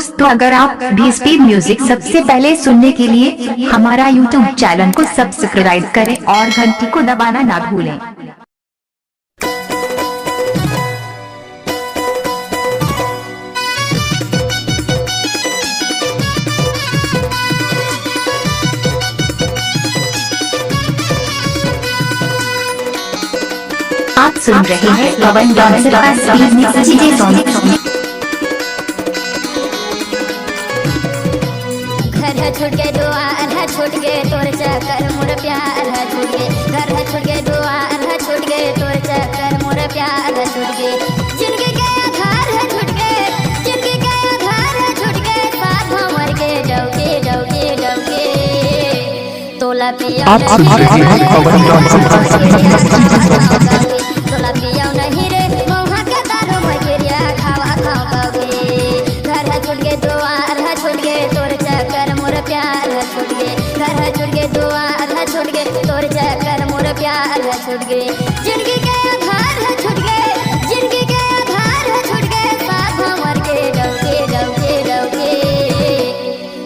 दोस्तों, अगर आप भी स्पीड म्यूजिक सबसे पहले सुनने के लिए हमारा यूट्यूब चैनल को सब्सक्राइब करें और घंटी को दबाना ना भूलें। आप सुन रहे हैं पवन डांसर का स्पीड मिक्स डीजे सॉन्ग। घर है छूट के दुआर है छूट के तोर चक्कर मोर प्यार है छूट के घर है छूट के दुआर है छूट के तोर चक्कर मोर प्यार है छूट के जिनके के आधार है छूट के जिनके के आधार है छूट के साथ हमर के डौके डौके डौके तोला पिया तोला पिया नहीं रे मोहा के दारू मकेरिया खावा खाओगे घर है छूट के दुआर है छूट के तोर चक्कर मोर प्यार है छूट के घर है छूट के दुआर है छूट के तोर चक्कर मोर प्यार है छूट के जिनके के आधार है छूट के जिनके के आधार है छूट के साथ हमर के डौके डौके डौके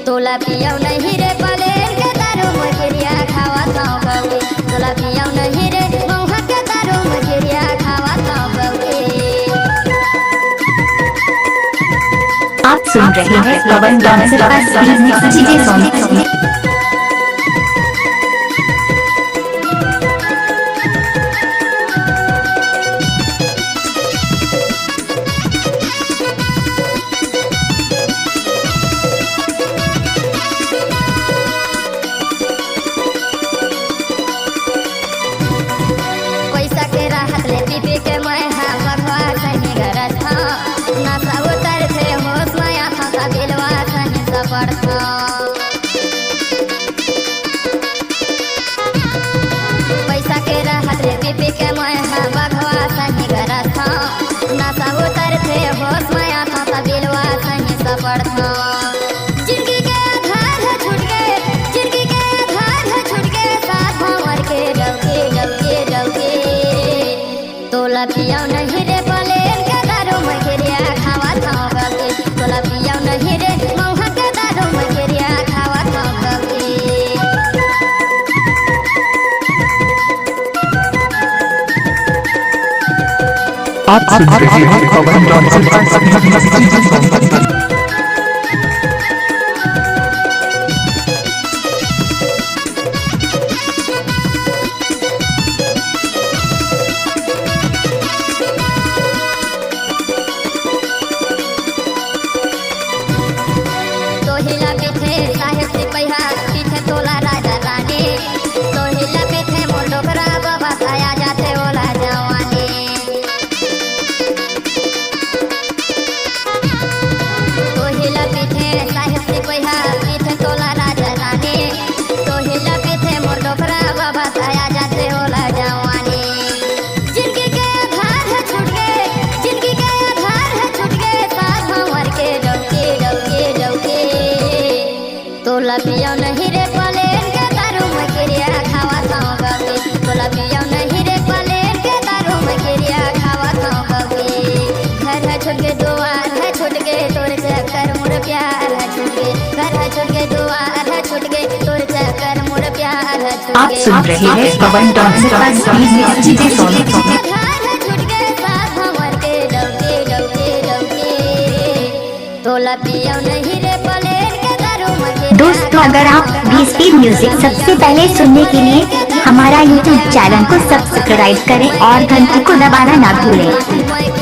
तोला पिया नहीं रे पलेर के दारू मकेरिया खावा खाओगे तोला पिया नहीं रे मोहा के दारू मकेरिया खावा खाओगे। आप सुन रहे हैं पवन डांसर का स्पीड मिक्स डीजे सॉन्ग। पैसा के राहत ले पीपी के मैं हाँ भगवा सही घर था नशा उतर थे होश माया था दिलवा सही सफर था पैसा के राहत ले पीपी के मैं हाँ भगवा सही घर था नशा उतर थे होश माया था दिलवा सही सफर था जिनकी के आधार है छूट के जिनकी के आधार है छूट के साथ हमर के डौके डौके डौके तोला पिया नहीं रे पलेर के दारू मकेरिया खावा खाओगे तोला पिया नहीं रे मौहा के दारू मकेरिया खावा खाओगे। आप सुन रहे हैं पवन डांसर का स्पीड मिक्स डीजे सॉन्ग। तोहिला पीछे साहेब सिपैहा पीछे तोला राजा रानी तोहिला पीछे मोर डोकरा बाबा आया जाते ओला जवानी तोहिला पीछे साहेब सिपैहा पीछे तोला राजा रानी तोहिला पीछे मोर डोकरा बाबा आया जाते ओला जवानी जिनके के आधार है छूट के जिनके के आधार है छूट के साथ हमर के डौके डौके डौके तोला पिया नहीं रे पलेर के दारू मकेरिया खावा खाओगे तोला पिया नहीं रे पलेर के दारू मकेरिया खावा खाओगे घर है छूट के दुआर है छूट के तोर चक्कर मोर प्यार है छूट के घर है छूट के दुआर है छूट के तोर चक्कर मोर प्यार है छूट आप के सुन रहे हैं पवन डांसर का स्पीड मिक्स डीजे सॉन्ग। आधार है छूट के साथ हमर के डौके डौके डौके तोला पिया नहीं रे पलेर के दारू मकेरिया दोस्तों, अगर आप भी स्पीड म्यूजिक सबसे पहले सुनने के लिए हमारा यूट्यूब चैनल को सब्सक्राइब करें और घंटी को दबाना ना भूलें।